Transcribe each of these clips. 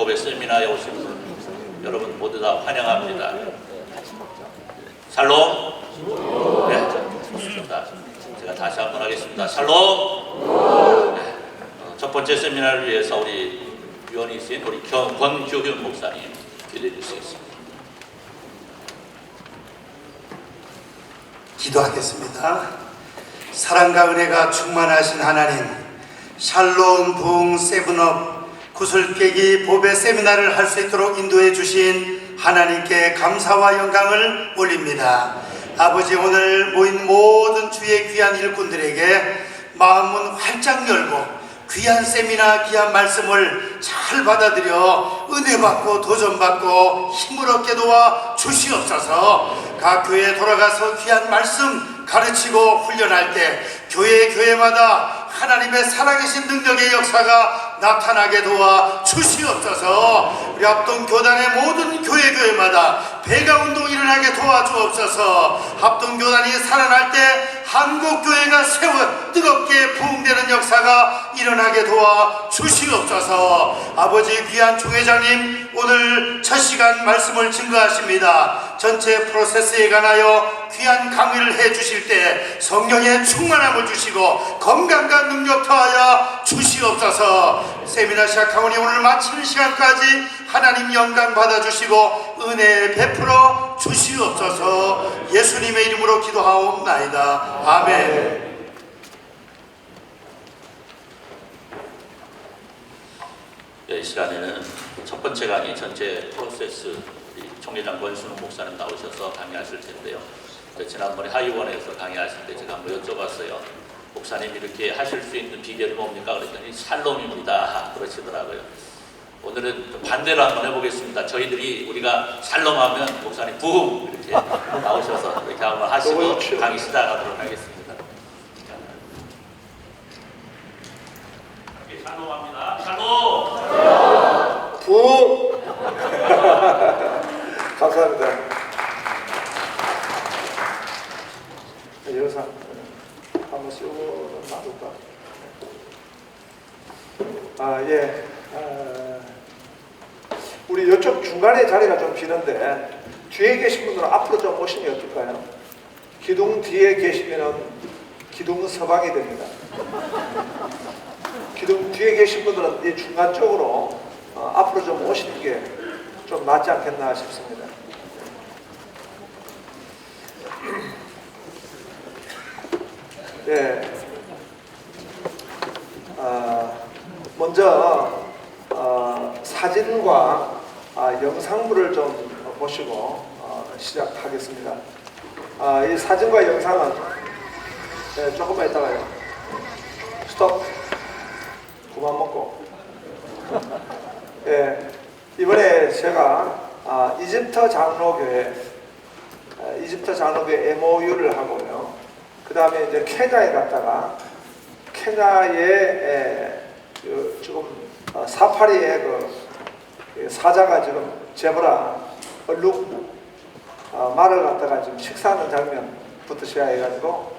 법의 세미나에 오신 분 여러분 모두 다 환영합니다. 샬롬. 네, 좋습니다. 제가 다시 한번 하겠습니다. 샬롬. 네, 첫 번째 세미나를 위해서 우리 위원이신 우리 권규균 목사님 기도해 주시겠습니다. 기도하겠습니다. 사랑과 은혜가 충만하신 하나님, 샬롬 부흥 세븐업 구슬깨기 보배 세미나를 할 수 있도록 인도해 주신 하나님께 감사와 영광을 올립니다. 아버지, 오늘 모인 모든 주의 귀한 일꾼들에게 마음은 활짝 열고 귀한 세미나, 귀한 말씀을 잘 받아들여 은혜 받고 도전 받고 힘을 얻게 도와 주시옵소서. 각 교회에 돌아가서 귀한 말씀 가르치고 훈련할 때 교회마다 하나님의 살아계신 능력의 역사가 나타나게 도와 주시옵소서. 우리 합동교단의 모든 교회마다 배가운동 일어나게 도와주옵소서. 합동교단이 살아날 때 한국교회가 세워 뜨겁게 부흥되는 역사가 일어나게 도와 주시옵소서. 아버지, 귀한 총회장님 오늘 첫 시간 말씀을 증거하십니다. 전체 프로세스에 관하여 귀한 강의를 해 주실 때 성령의 충만함을 주시고 건강과 능력 더하여 주시옵소서. 세미나 시작하오니 오늘 마치는 시간까지 하나님 영광 받아주시고 은혜 베풀어 주시옵소서. 예수님의 이름으로 기도하옵나이다. 아멘. 이 시간에는 첫 번째 강의 전체 프로세스 총회장 권순웅 목사님 나오셔서 강의하실 텐데요. 지난번에 하이원에서 강의하실 때 제가 한번 여쭤봤어요. 목사님 이렇게 하실 수 있는 비결이 뭡니까? 그랬더니 샬롬입니다 그러시더라고요. 오늘은 반대로 한번 해보겠습니다. 저희들이 우리가 샬롬하면 목사님 부흥 이렇게 나오셔서 이렇게 한번 하시고 강의 시작하도록 하겠습니다. 이렇게 샬롬합니다. 샬롬. 부흥. 감사합니다. 여기서 한번 씌워 놔둘까? 예. 우리 이쪽 중간에 자리가 좀 비는데 뒤에 계신 분들은 앞으로 좀 오시면 어떨까요? 기둥 뒤에 계시면 기둥 서방이 됩니다. 기둥 뒤에 계신 분들은 이 중간 쪽으로 앞으로 좀 오시는 게 좀 낫지 않겠나 싶습니다. 네. 먼저 사진과 영상물을 좀 보시고 시작하겠습니다. 이 사진과 영상은 조금만 있다가요. 스톱. 그만 먹고. 이번에 제가 이집트 장로교회 MOU를 하고요. 그 다음에 이제 케냐에 갔다가 케냐에 지금 사파리의 그 사자가 지금 제브라 얼룩 말을 갖다가 지금 식사하는 장면부터 시작해가지고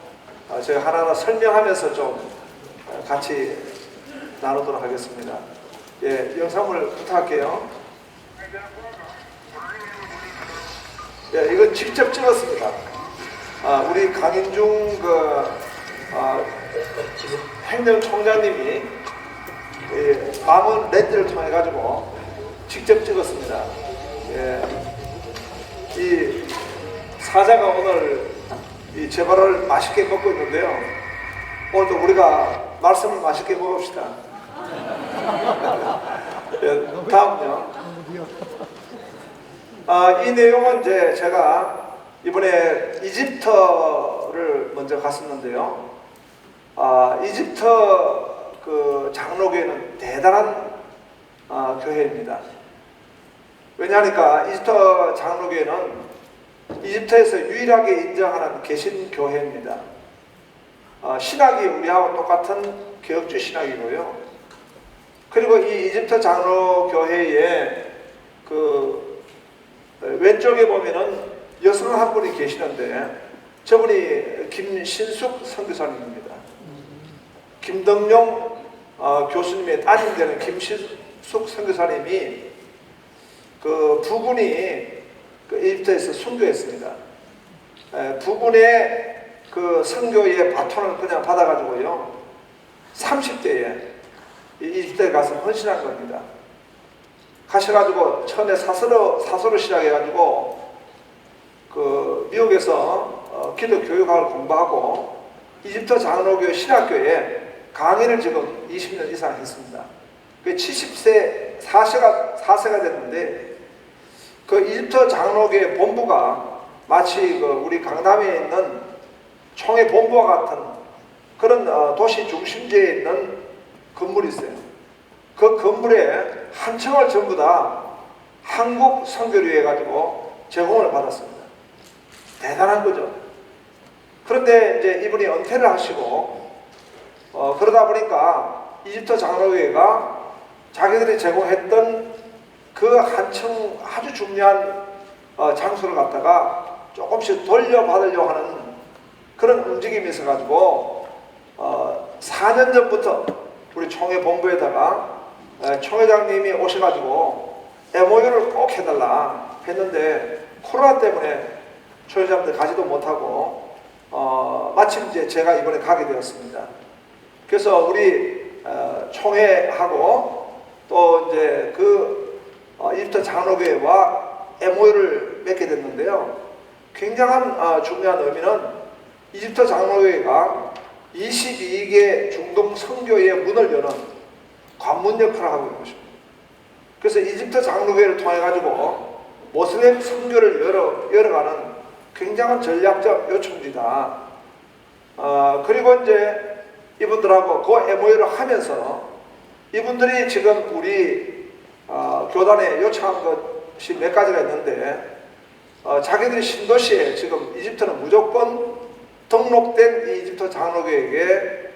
제가 하나하나 설명하면서 좀 같이 나누도록 하겠습니다. 예, 영상을 부탁할게요. 예, 이건 직접 찍었습니다. 우리 강인중 행정총장님이 망원 렌즈를 통해 가지고 직접 찍었습니다. 예, 이 사자가 오늘 이 제발을 맛있게 먹고 있는데요. 오늘도 우리가 말씀을 맛있게 먹읍시다. 예, 다음요. 이 내용은 이제 제가 이번에 이집트를 먼저 갔었는데요. 이집트 그 장로교회는 대단한 교회입니다. 왜냐하니까 이집트 장로교회는 이집트에서 유일하게 인정하는 개신교회입니다. 신학이 우리하고 똑같은 개혁주 신학이고요. 그리고 이 이집트 장로교회에 그 왼쪽에 보면은 여성 한 분이 계시는데 저분이 김신숙 선교사님입니다. 김덕용 교수님의 따님 되는 김신숙 선교사님이 그 부군이 그 이집트에서 순교했습니다. 부군의 그 선교의 바톤을 그냥 받아가지고요, 30대에 이집트에 가서 헌신한 겁니다. 가셔가지고 처음에 사서로 시작해가지고 그 미국에서 기독 교육학을 공부하고 이집트 장로교 신학교에 강의를 지금 20년 이상 했습니다. 그 70세 4세가 됐는데, 그 이집트 장로교의 본부가 마치 그 우리 강남에 있는 총회 본부와 같은 그런 도시 중심지에 있는 건물이 있어요. 그 건물에 한 층을 전부 다 한국 선교류 해가지고 제공을 받았습니다. 대단한 거죠. 그런데 이제 이분이 은퇴를 하시고 그러다 보니까 이집트 장로교회가 자기들이 제공했던 그 한층 아주 중요한 장소를 갖다가 조금씩 돌려받으려고 하는 그런 움직임이 있어가지고 4년 전부터 우리 총회 본부에다가 총회장님이 오셔가지고 MOU를 꼭 해달라 했는데, 코로나 때문에 총회장님들 가지도 못하고 마침 이제 제가 이번에 가게 되었습니다. 그래서 우리 총회하고 또 이제 그 이집트 장로교회와 MOU를 맺게 됐는데요. 굉장한 중요한 의미는 이집트 장로교회가 22개 중동 선교의 문을 여는 관문 역할을 하고 있는 것입니다. 그래서 이집트 장로교회를 통해 가지고 모슬렘 선교를 열어가는 굉장한 전략적 요청지다. 그리고 이제 이분들하고 그 MOU를 하면서 이분들이 지금 우리 교단에 요청한 것이 몇 가지가 있는데, 자기들이 신도시에 지금 이집트는 무조건 등록된 이 이집트 장로교에게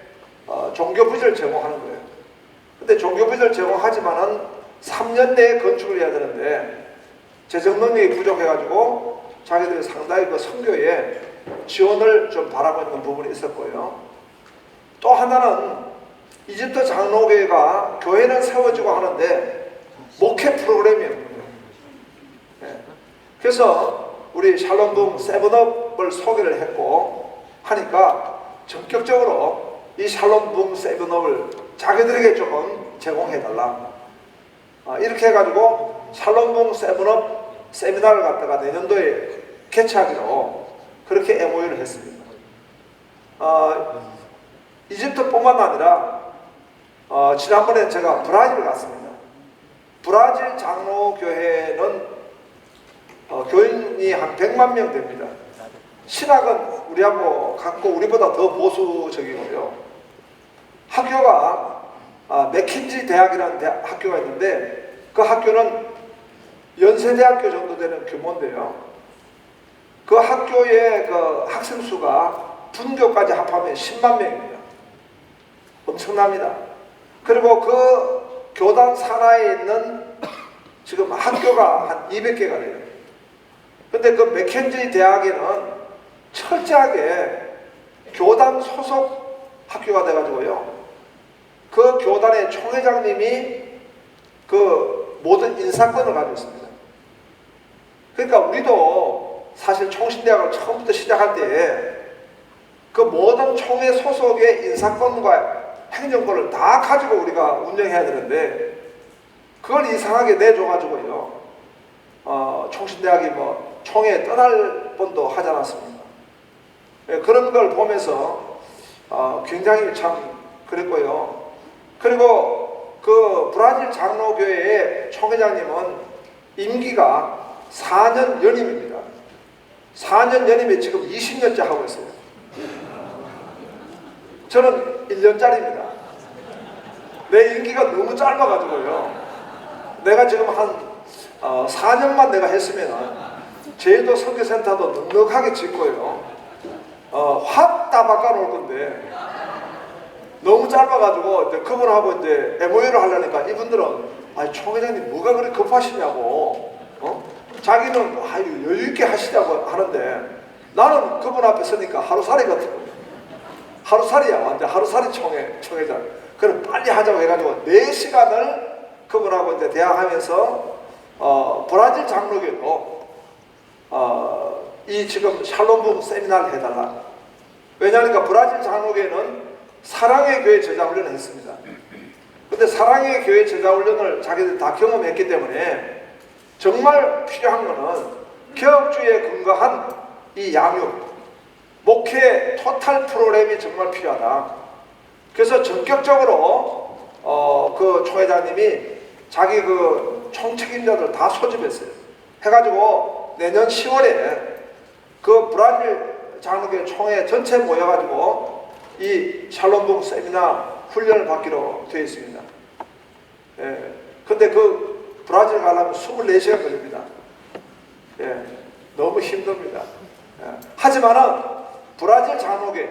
종교 부지를 제공하는 거예요. 근데 종교 부지를 제공하지만은 3년 내에 건축을 해야 되는데 재정 능력이 부족해가지고 자기들이 상당히 그 선교에 지원을 좀 바라고 있는 부분이 있었고요. 또 하나는 이집트 장로교회가 교회는 세워지고 하는데 목회 프로그램이 없는 거예요. 네. 그래서 우리 샬롬붐 세븐업을 소개를 했고 하니까 전격적으로 이 샬롬붐 세븐업을 자기들에게 조금 제공해달라. 이렇게 해가지고 샬롬붐 세븐업 세미나를 갖다가 내년도에 개최하기로 그렇게 MOU를 했습니다. 이집트뿐만 아니라 지난번에 제가 브라질을 갔습니다. 브라질 장로교회는 교인이 한 100만 명 됩니다. 신학은 우리하고 같고 우리보다 더 보수적이고요. 학교가 맥킨지 대학이라는 학교가 있는데, 그 학교는 연세대학교 정도 되는 규모인데요. 그 학교의 그 학생 수가 분교까지 합하면 10만 명입니다. 엄청납니다. 그리고 그 교단 산하에 있는 지금 학교가 한 200개가 돼요. 근데 그 맥켄지 대학에는 철저하게 교단 소속 학교가 돼가지고요, 그 교단의 총회장님이 그 모든 인사권을 가지고 있습니다. 그러니까 우리도 사실 총신대학을 처음부터 시작할 때 그 모든 총회 소속의 인사권과 행정권을 다 가지고 우리가 운영해야 되는데, 그걸 이상하게 내줘가지고요, 총신대학이 뭐 총회 떠날 뻔도 하지 않았습니까? 예, 그런 걸 보면서 굉장히 참 그랬고요. 그리고 그 브라질 장로교회의 총회장님은 임기가 4년 연임입니다. 4년 연임에 지금 20년째 하고 있어요. 저는 1년짜리입니다. 내 임기가 너무 짧아가지고요, 내가 지금 한 4년만 내가 했으면 제주도 선교센터도 넉넉하게 짓고요, 확 다 바꿔놓을 건데 너무 짧아가지고 이제 그분하고 이제 MOU를 하려니까 이분들은 총회장님 뭐가 그렇게 급하시냐고, 자기는 여유있게 하시자고 하는데, 나는 그분 앞에 서니까 하루살이 같은 거예요. 하루살이야, 완전 하루살이 총회장. 그럼 빨리 하자고 해가지고 4시간을 그분하고 이제 대화하면서 브라질 장로교도 이 지금 샬롬 부흥 세미나를 해달라. 왜냐하니까 브라질 장로교회는 사랑의 교회 제자훈련을 했습니다. 근데 사랑의 교회 제자훈련을 자기들 다 경험했기 때문에 정말 필요한 것은 개혁주의에 근거한 이 양육, 목회 토탈 프로그램이 정말 필요하다. 그래서 전격적으로 그 총회장님이 자기 그 총책임자들 다 소집했어요. 해가지고 내년 10월에 그 브라질 장로교회 총회 전체 모여가지고 이 샬롬 부흥 세미나 훈련을 받기로 되어 있습니다. 예. 근데 그 브라질 가려면 24시간 걸립니다. 예. 너무 힘듭니다. 예. 하지만은 브라질 장로교회,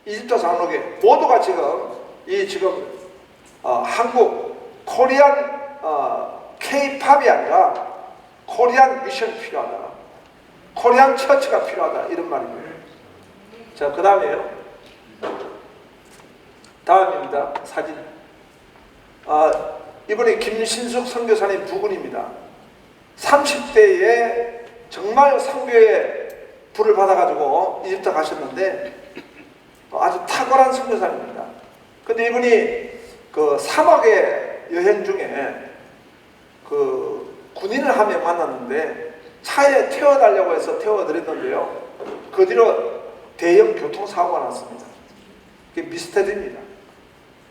이집트 장로교회 모두가 지금 한국 코리안 K-팝이 아니라 코리안 미션이 필요하다. 코리안 처치가 필요하다. 이런 말입니다. 자, 그 다음에요. 다음입니다. 사진. 이분이 김신숙 선교사님 부군입니다. 30대에 정말 선교에 불을 받아가지고 이집트 가셨는데 아주 탁월한 선교사입니다. 근데 이분이 그 사막의 여행 중에 그 군인을 한 명 만났는데 차에 태워달라고 해서 태워드렸는데요. 그 뒤로 대형 교통사고가 났습니다. 그게 미스터리입니다.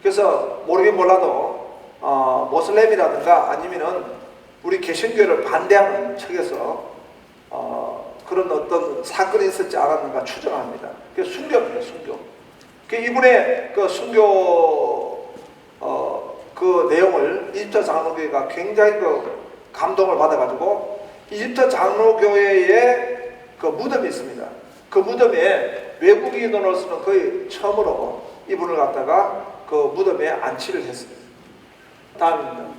그래서 모르긴 몰라도 모슬렘이라든가 아니면은 우리 개신교를 반대하는 측에서 그런 어떤 사건이 있었지 않았는가 추정합니다. 그게 순교입니다. 순교. 이분의 그 순교 그 내용을 이집트 장로교회가 굉장히 그 감동을 받아가지고 이집트 장로교회에 그 무덤이 있습니다. 그 무덤에 외국인으로서는 거의 처음으로 이분을 갖다가 그 무덤에 안치를 했습니다. 다음입니다.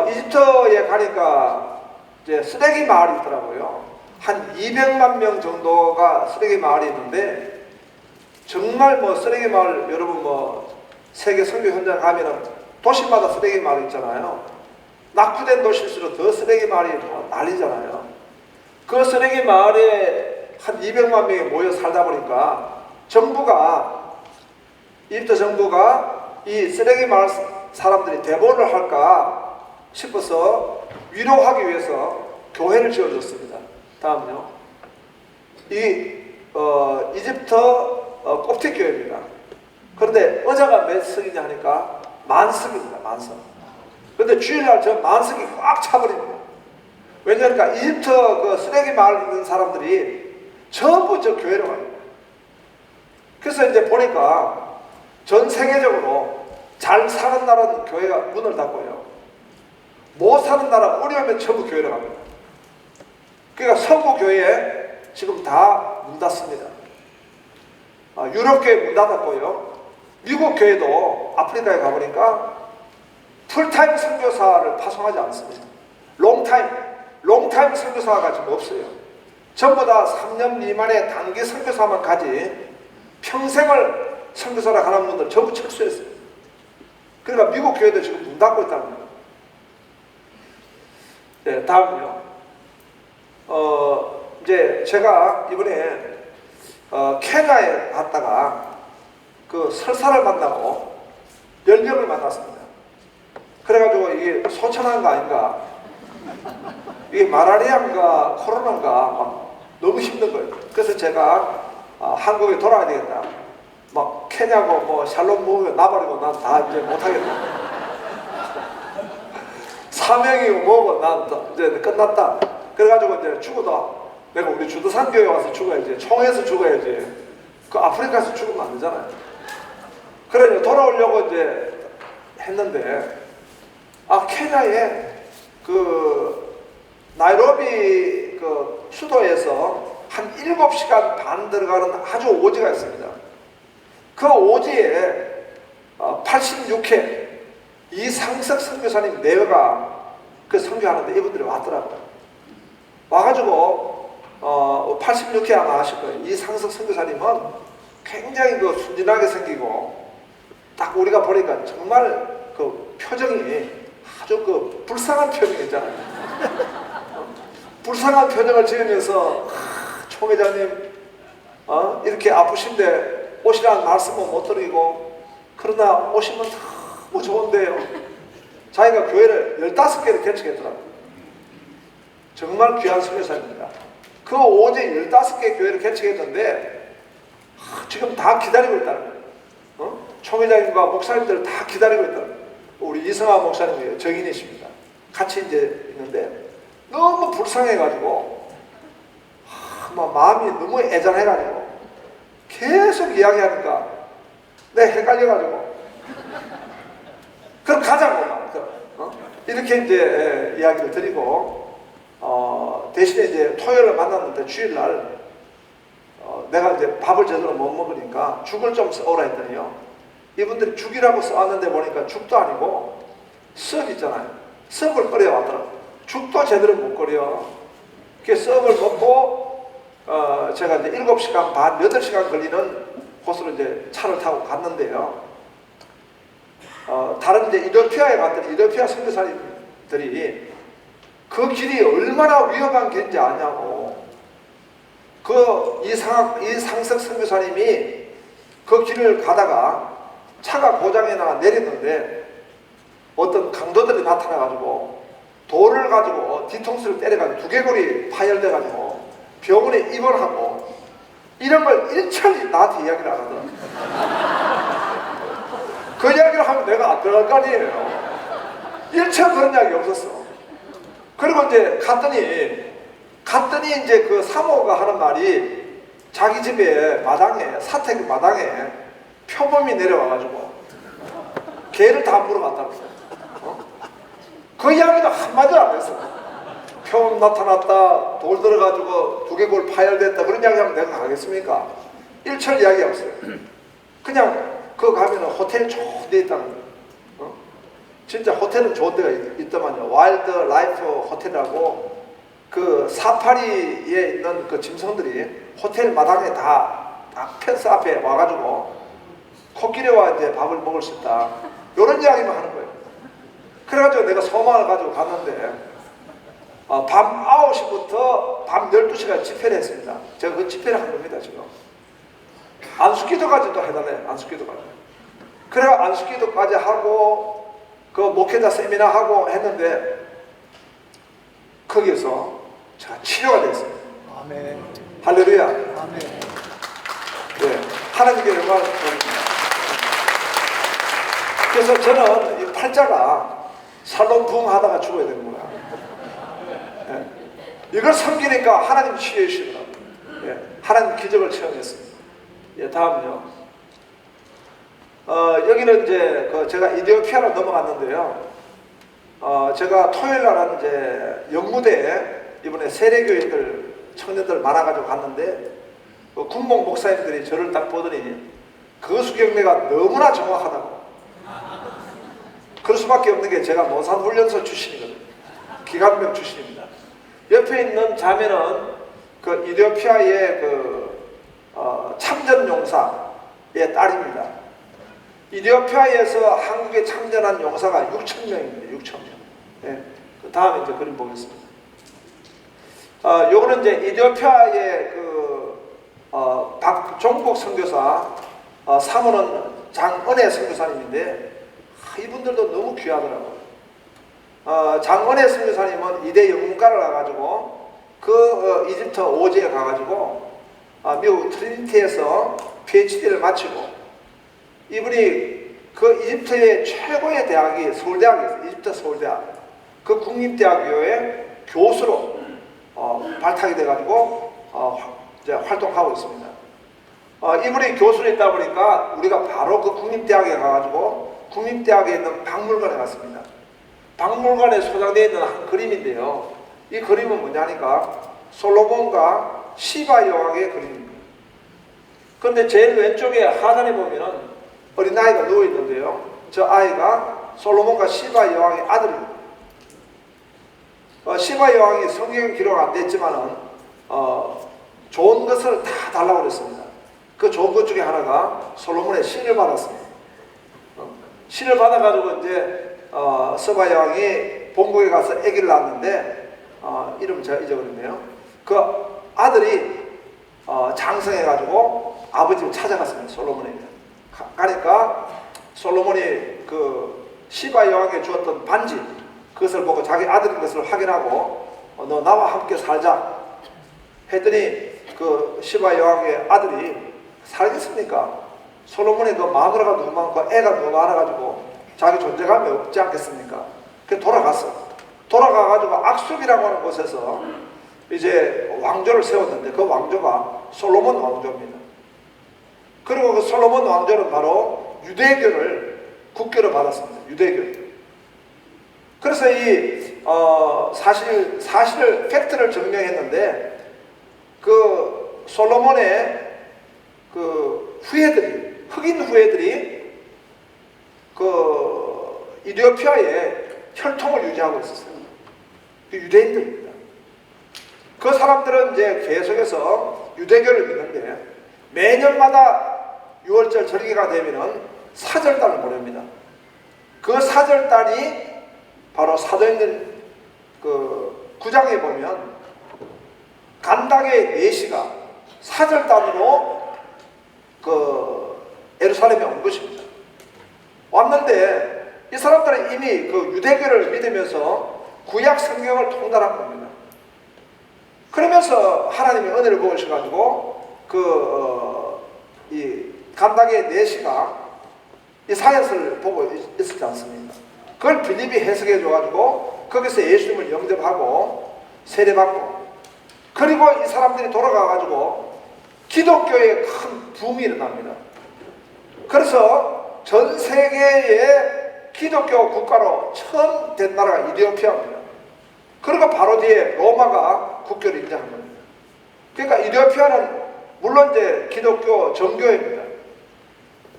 이집트에 가니까 이제 쓰레기 마을이 있더라고요. 한 200만 명 정도가 쓰레기 마을이 있는데 정말 뭐 쓰레기 마을 여러분 뭐 세계 선교 현장 가면은 도시마다 쓰레기 마을 있잖아요. 낙후된 도시일수록 더 쓰레기 마을이 뭐 난리잖아요. 그 쓰레기 마을에 한 200만 명이 모여 살다 보니까 이집트 정부가 이 쓰레기 마을 사람들이 대보를 할까 싶어서 위로하기 위해서 교회를 지어줬습니다. 다음요. 이집트 콥틱교회입니다. 그런데 의자가 몇 석이냐 하니까 만석입니다. 만석. 그런데 주일날 저 만석이 꽉 차버립니다. 왜냐하니까 이집트 그 쓰레기 마을에 있는 사람들이 전부 저 교회로 갑니다. 그래서 이제 보니까 전 세계적으로 잘 사는 나라는 교회가 문을 닫고요. 못 사는 나라 어려우면 전부 교회로 갑니다. 그러니까 서구 교회 지금 다 문 닫습니다. 유럽 교회 문 닫았고요. 미국 교회도 아프리카에 가보니까 풀타임 선교사를 파송하지 않습니다. 롱타임 선교사가 지금 없어요. 전부 다 3년 미만의 단기 선교사만 가지 평생을 선교사라 가는 분들 전부 철수했어요. 그러니까 미국 교회도 지금 문 닫고 있다는 거예요. 네, 다음은요. 이제 제가 이번에 케냐에 갔다가 그 설사를 만나고 10명을 만났습니다. 그래가지고 이게 소천한 거 아닌가, 이게 마라리아인가 코로나인가 막 너무 힘든 거예요. 그래서 제가 한국에 돌아가야 되겠다. 막 케냐고 뭐 샬롬 부흥 나버리고 난 다 이제 못하겠다. 사명이고 뭐고 난 이제 끝났다. 그래가지고 이제 죽어도 내가 우리 주도산 교회 와서 죽어야지, 총에서 죽어야지, 그 아프리카에서 죽으면 안 되잖아요. 그래 돌아오려고 이제 했는데 케냐에 그 나이로비 그 수도에서 한 7시간 반 들어가는 아주 오지가 있습니다. 그 오지에 86회 이상석 선교사님 내외가 그 선교하는데 이분들이 왔더라고요. 와가지고 86회 아마 아실 거예요. 이상석 선교사님은 굉장히 그 순진하게 생기고 딱 우리가 보니까 정말 그 표정이 아주 그 불쌍한 표정 있잖아요. 불쌍한 표정을 지으면서 총회장님 이렇게 아프신데 오시라는 말씀은 못 드리고 그러나 오시면 너무 좋은데요. 자기가 교회를 15개를 개척했더라고요. 정말 귀한 선교사입니다. 그 오직 15개 교회를 개척했는데 지금 다 기다리고 있다는 거예요. 총회장님과 목사님들 다 기다리고 있다는 거예요. 우리 이성아 목사님이 정인이십니다. 같이 이제 있는데 너무 불쌍해가지고 막 마음이 너무 애잔해가지고 계속 이야기하니까 내가 헷갈려가지고 그럼 가자고 막 이렇게 이제 이야기를 드리고 대신에 이제 토요일에 만났는데 주일날 내가 이제 밥을 제대로 못 먹으니까 죽을 좀 써오라 했더니요. 이분들이 죽이라고 써왔는데 보니까 죽도 아니고 썩 있잖아요. 썩을 끓여왔더라고요. 죽도 제대로 못 끓여. 그 썩을 먹고 제가 이제 7시간 반, 8시간 걸리는 곳으로 이제 차를 타고 갔는데요. 다른 이제 이더피아에 갔더니 이더피아 선교사님들이 그 길이 얼마나 위험한 길인지 아냐고. 이상석 선교사님이 그 길을 가다가 차가 고장이 나 내렸는데 어떤 강도들이 나타나가지고 돌을 가지고 뒤통수를 때려가지고 두개골이 파열돼가지고 병원에 입원하고 이런 걸 일철이 나한테 이야기를 안 하더라고요. 그 이야기를 하면 내가 안 들어갈 거 아니에요. 일철 그런 이야기 없었어. 그리고 이제 갔더니 이제 그 사모가 하는 말이 자기 집에 마당에 사택 마당에 표범이 내려와가지고 개를 다 물어봤다고. 그 이야기도 한마디도 안 했어. 표범 나타났다, 돌 들어가지고 두개골 파열됐다 그런 이야기 하면 내가 가겠습니까? 일철 이야기 없어요. 그냥 그 가면은 호텔 좋은 데 있다는 거예요. 진짜 호텔은 좋은 데가 있더만요. 와일드 라이프 호텔이라고 그 사파리에 있는 그 짐승들이 호텔 마당에 다 펜스 앞에 와가지고 코끼리 와 이제 밥을 먹을 수 있다. 이런 이야기만 하는 거예요. 그래가지고 내가 소망을 가지고 갔는데 밤 9시부터 밤 12시까지 집회를 했습니다. 제가 그 집회를 한 겁니다. 지금 안수기도까지 또 해달래. 안수기도까지. 그래가 안수기도까지 하고 그 목회자 세미나 하고 했는데 거기에서 제가 치료가 됐어요. 아멘. 할렐루야. 아멘. 네, 하나님께 영광을 드립니다. 그래서 저는 이 팔자가 살롱 부흥하다가 죽어야 되는 거야. 네. 이걸 섬기니까 하나님 치유해 주시더라고요. 네. 하나님 기적을 체험했습니다. 예, 다음은요. 여기는 이제 제가 이디오피아로 넘어갔는데요. 제가 토요일 날은 이제 영무대에 이번에 세례교인들 청년들 많아가지고 갔는데 군목 목사님들이 저를 딱 보더니 거수경례가 너무나 정확하다고. 그럴 수밖에 없는 게 제가 노산훈련소 출신이거든요. 기관병 출신입니다. 옆에 있는 자매는 그 이디오피아의 참전용사의 딸입니다. 이디오피아에서 한국에 참전한 용사가 6,000명입니다. 6,000명. 네. 그 다음에 이제 그림 보겠습니다. 요거는 이제 이디오피아의 박종국 선교사, 사모는 장은혜 선교사님인데 이분들도 너무 귀하더라고요. 장은혜 선교사님은 이대 영문과를 가가지고 이집트 오지에 가가지고 미국 트리니티에서 PhD를 마치고 이분이 그 이집트의 최고의 대학이 서울대학이 있어요. 이집트 서울대학. 그 국립대학교의 교수로 발탁이 돼가지고 이제 활동하고 있습니다. 이분이 교수로 있다 보니까 우리가 바로 그 국립대학에 가가지고 국립대학에 있는 박물관에 갔습니다. 박물관에 소장되어 있는 한 그림인데요. 이 그림은 뭐냐니까 솔로몬과 시바 여왕의 그림입니다. 그런데 제일 왼쪽에 하단에 보면은 어린아이가 누워있는데요. 저 아이가 솔로몬과 시바 여왕의 아들입니다. 시바 여왕이 성경 기록 안 됐지만은 좋은 것을 다 달라고 그랬습니다. 그 좋은 것 중에 하나가 솔로몬의 신을 받았습니다. 신을 받아가지고 이제 서바 여왕이 본국에 가서 아기를 낳았는데 이름 제가 잊어버렸네요. 그 아들이 장성해가지고 아버지를 찾아갔습니다. 솔로몬에게. 가니까 솔로몬이 그 시바 여왕에 주었던 반지, 그것을 보고 자기 아들인 것을 확인하고 너 나와 함께 살자 했더니 그 시바 여왕의 아들이 살겠습니까? 솔로몬이 그 마누라가 너무 많고 애가 너무 많아가지고 자기 존재감이 없지 않겠습니까? 그래서 돌아가가지고 악숲이라고 하는 곳에서 이제 왕조를 세웠는데 그 왕조가 솔로몬 왕조입니다. 그리고 그 솔로몬 왕조는 바로 유대교를 국교로 받았습니다. 유대교. 그래서 이 사실을 팩트를 증명했는데 그 솔로몬의 그 후예들이, 흑인 후예들이 그 이디오피아에 혈통을 유지하고 있었어요. 그 유대인들입니다. 그 사람들은 이제 계속해서 유대교를 믿는데 매년마다 6월절 절기가 되면은 사절단을 보냅니다. 그 사절단이 바로 사도행전 그 9장에 보면 간당의 내시가 사절단으로 그 예루살렘에 온 것입니다. 왔는데 이 사람들은 이미 그 유대교를 믿으면서 구약 성경을 통달한 겁니다. 그러면서 하나님의 은혜를 부으셔가지고 이 간당의 내시가 이 사역을 보고 있었지 않습니까? 그걸 빌립이 해석해 줘가지고 거기서 예수님을 영접하고 세례받고, 그리고 이 사람들이 돌아가가지고 기독교에 큰 붐이 일어납니다. 그래서 전 세계의 기독교 국가로 처음 된 나라가 이디오피아입니다. 그리고 바로 뒤에 로마가 국교를 인정한 겁니다. 그러니까 이디오피아는 물론 이제 기독교 정교회입니다.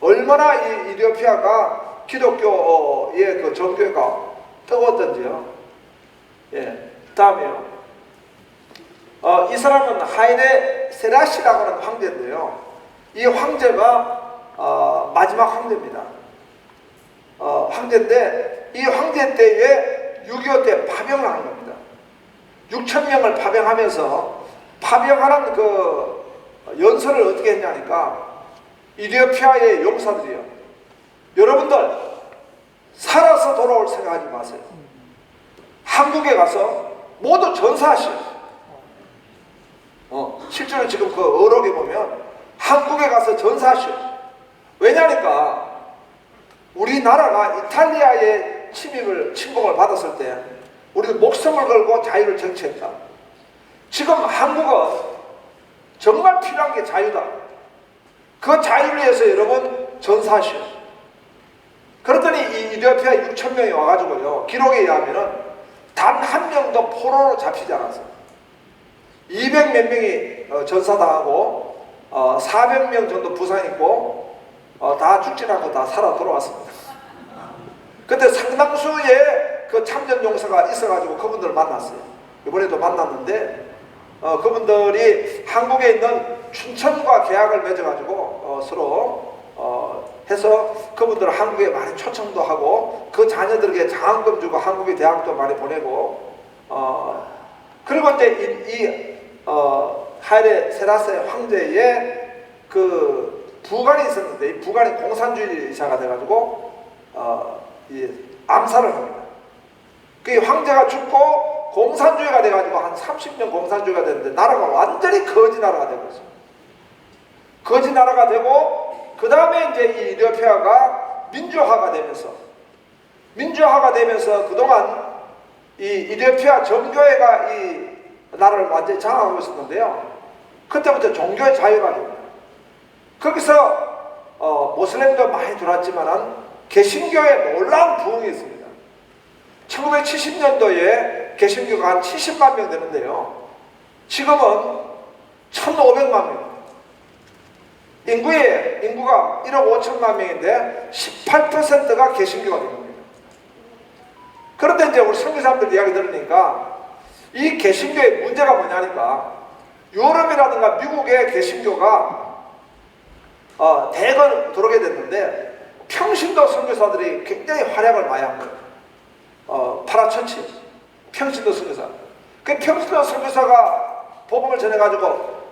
얼마나 이 이디오피아가 기독교의 그 정교회가 뜨거웠던지요. 예, 다음에요. 이 사람은 하일레 세라시라고 하는 황제인데요. 이 황제가 마지막 황제입니다. 황제인데 이 황제 때에 6.25 때 파병을 하는 겁니다. 6,000명을 파병하면서 파병하는 그 연설을 어떻게 했냐니까 이디오피아의 용사들이요. 여러분들 살아서 돌아올 생각하지 마세요. 한국에 가서 모두 전사하시오. 실제로 지금 그 어록에 보면 한국에 가서 전사하시오. 왜냐니까 우리나라가 이탈리아의 침공을 받았을 때 우리는 목숨을 걸고 자유를 쟁취했다. 지금 한국은 정말 필요한 게 자유다. 그 자유를 위해서 여러분 전사하시오. 그랬더니 이 이디오피아 6,000명이 와가지고요, 기록에 의하면은 단 한 명도 포로로 잡히지 않았어요. 200 몇 명이 전사당하고 400명 정도 부상했고 다 죽지 않고 다 살아 돌아왔습니다. 그때 상당수의 그 참전 용사가 있어가지고 그분들을 만났어요. 이번에도 만났는데 그분들이 한국에 있는 춘천과 계약을 맺어가지고 서로 해서 그분들을 한국에 많이 초청도 하고 그 자녀들에게 장학금 주고 한국의 대학도 많이 보내고 그리고 이제 하일레 세라세 황제의 그 부관이 있었는데 이 부관이 공산주의자가 돼가지고 이 암살을 합니다. 그 황제가 죽고 공산주의가 돼가지고 한 30년 공산주의가 됐는데 나라가 완전히 거지 나라가 되고 있어요. 거지 나라가 되고 그 다음에 이제 이 이디오피아가 민주화가 되면서 그동안 이 이디오피아 정교회가 이 나라를 완전히 장악하고 있었는데요. 그때부터 종교의 자유가 됩니다. 거기서 모슬렘도 많이 들어왔지만은 개신교에 놀라운 부흥이 있습니다. 1970년도에 개신교가 한 70만 명 되는데요. 지금은 1,500만 명. 인구가 1억 5천만 명인데 18%가 개신교가 된 겁니다. 그런데 이제 우리 선교사님들 이야기 들으니까 이 개신교의 문제가 뭐냐니까 유럽이라든가 미국의 개신교가 대거 들어오게 됐는데 평신도 선교사들이 굉장히 활약을 많이 한 거예요. 파라처치 평신도 선교사. 그 평신도 선교사가 복음을 전해가지고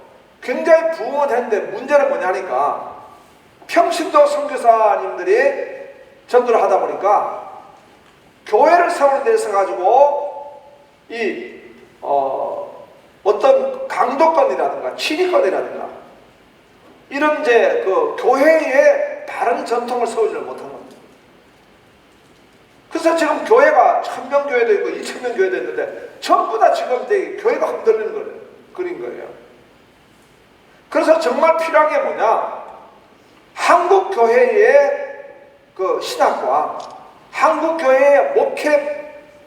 굉장히 부흥은 했는데 문제는 뭐냐니까 평신도 선교사님들이 전도를 하다 보니까 교회를 세우는 데 있어 가지고 이 어떤 강도권이라든가 친위권이라든가 이런 이제 그 교회의 바른 전통을 세우지를 못한 겁니다. 그래서 지금 교회가 1000명 교회도 있고 2000명 교회도 있는데 전부 다 지금 이제 교회가 흔들리는 거예요. 그린 거예요. 그래서 정말 필요한 게 뭐냐? 한국 교회의 그 신학과 한국 교회의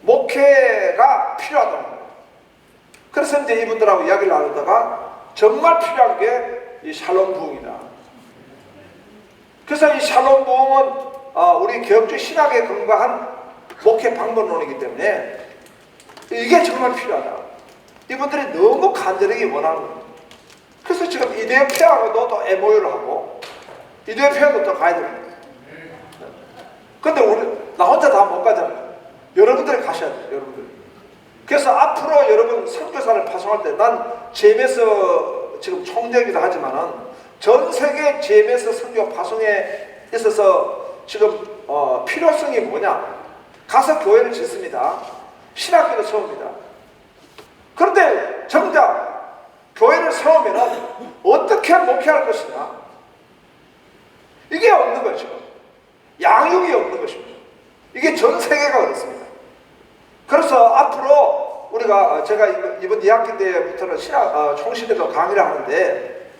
목회가 필요하다는 거예요. 그래서 이제 이분들하고 이야기를 나누다가 정말 필요한 게 이 샬롬 부흥이다. 그래서 이 샬롬 부흥은 우리 개혁주의 신학에 근거한 목회 방법론이기 때문에 이게 정말 필요하다. 이분들이 너무 간절하게 원하는 거예요. 그래서 지금 이대협회하고도 또 MOU를 하고 이대협회하고 또 가야 됩니다. 근데 나 혼자 다 못 가잖아요. 여러분들이 가셔야 돼요. 여러분들. 그래서 앞으로 여러분 선교사를 파송할 때 난 GMS 지금 총재이기도 하지만은 전 세계 GMS 선교 파송에 있어서 지금 필요성이 뭐냐? 가서 교회를 짓습니다. 신학교를 세웁니다. 그런데 정작 교회를 세우면은 어떻게 목회할 것이냐? 이게 없는 거죠. 양육이 없는 것입니다. 이게 전 세계가 그렇습니다. 그래서 앞으로 우리가 제가 이번 2학기 때부터는 총시대도 강의를 하는데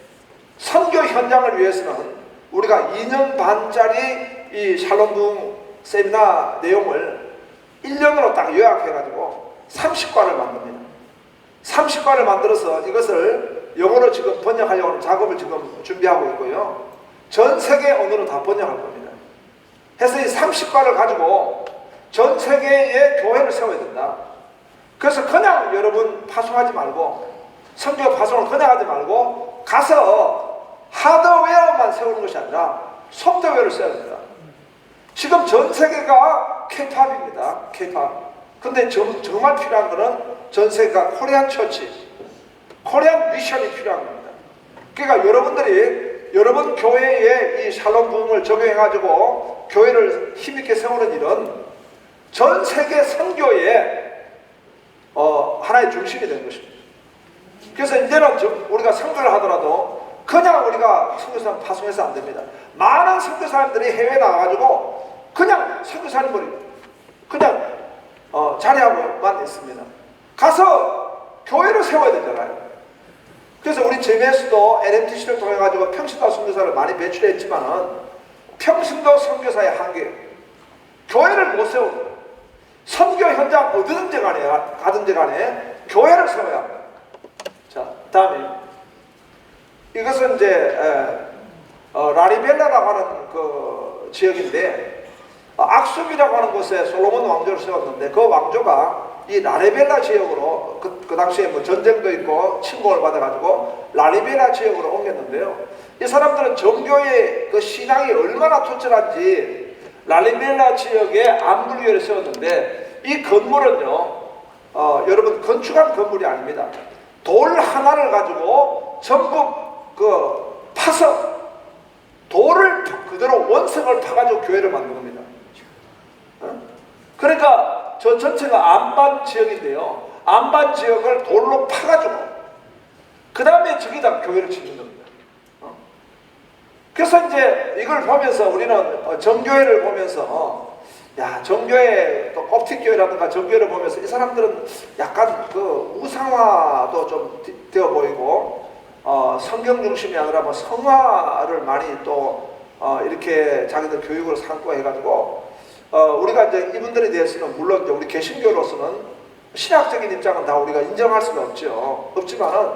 선교 현장을 위해서는 우리가 2년 반짜리 이 샬롬 부흥 세미나 내용을 1년으로 딱 요약해가지고 30과를 만듭니다. 30과를 만들어서 이것을 영어로 지금 번역하려고 하는 작업을 지금 준비하고 있고요. 전 세계 언어로 다 번역할 겁니다. 해서 이 30과를 가지고 전 세계의 교회를 세워야 된다. 그래서 그냥 여러분 파송하지 말고 선교 파송을 그냥 하지 말고 가서 하드웨어만 세우는 것이 아니라 소프트웨어를 세워야 된다. 지금 전 세계가 K-팝입니다. K-팝. 근데 정말 필요한 거는 전 세계가 코리안 처치, 코리안 미션이 필요한 겁니다. 그러니까 여러분들이 여러분 교회에 이 샬롬 부흥을 적용해가지고 교회를 힘있게 세우는 일은 전 세계 선교의 하나의 중심이 되는 것입니다. 그래서 이제는 우리가 선교를 하더라도 그냥 우리가 선교사람 파송해서 안 됩니다. 많은 선교사님들이 해외에 나가가지고 그냥 선교사님들이 그냥 자리하고만 있습니다. 가서 교회를 세워야 되잖아요. 그래서 우리 GMS도 LMTC를 통해 가지고 평신도 선교사를 많이 배출했지만은 평신도 선교사의 한계, 교회를 못 세우는 거예요. 선교 현장 어디든지 간에 가든지 간에 교회를 세워야 합니다. 자, 다음에 이것은 이제 라리벨라라고 하는 그 지역인데 악숲이라고 하는 곳에 솔로몬 왕조를 세웠는데 그 왕조가 이 라리벨라 지역으로 그 당시에 뭐 전쟁도 있고 침공을 받아가지고 라리벨라 지역으로 옮겼는데요. 이 사람들은 정교의 그 신앙이 얼마나 투철한지 라리벨라 지역에 암불교를 세웠는데 이 건물은요, 여러분 건축한 건물이 아닙니다. 돌 하나를 가지고 전부 파서 돌을 그대로 원석을 파가지고 교회를 만든 겁니다. 그러니까 저 전체가 안반 지역인데요. 안반 지역을 돌로 파가지고 그 다음에 저기다 교회를 짓는 겁니다. 그래서 이제 이걸 보면서 우리는 정교회를 보면서 야, 정교회 또 껍틱교회라든가 정교회를 보면서 이 사람들은 약간 그 우상화도 좀 되어 보이고 성경 중심이 아니라 뭐 성화를 많이 또 이렇게 자기들 교육을 삼고 해가지고 우리가 이제 이분들에 대해서는 물론 이제 우리 개신교로서는 신학적인 입장은 다 우리가 인정할 수는 없죠. 없지만은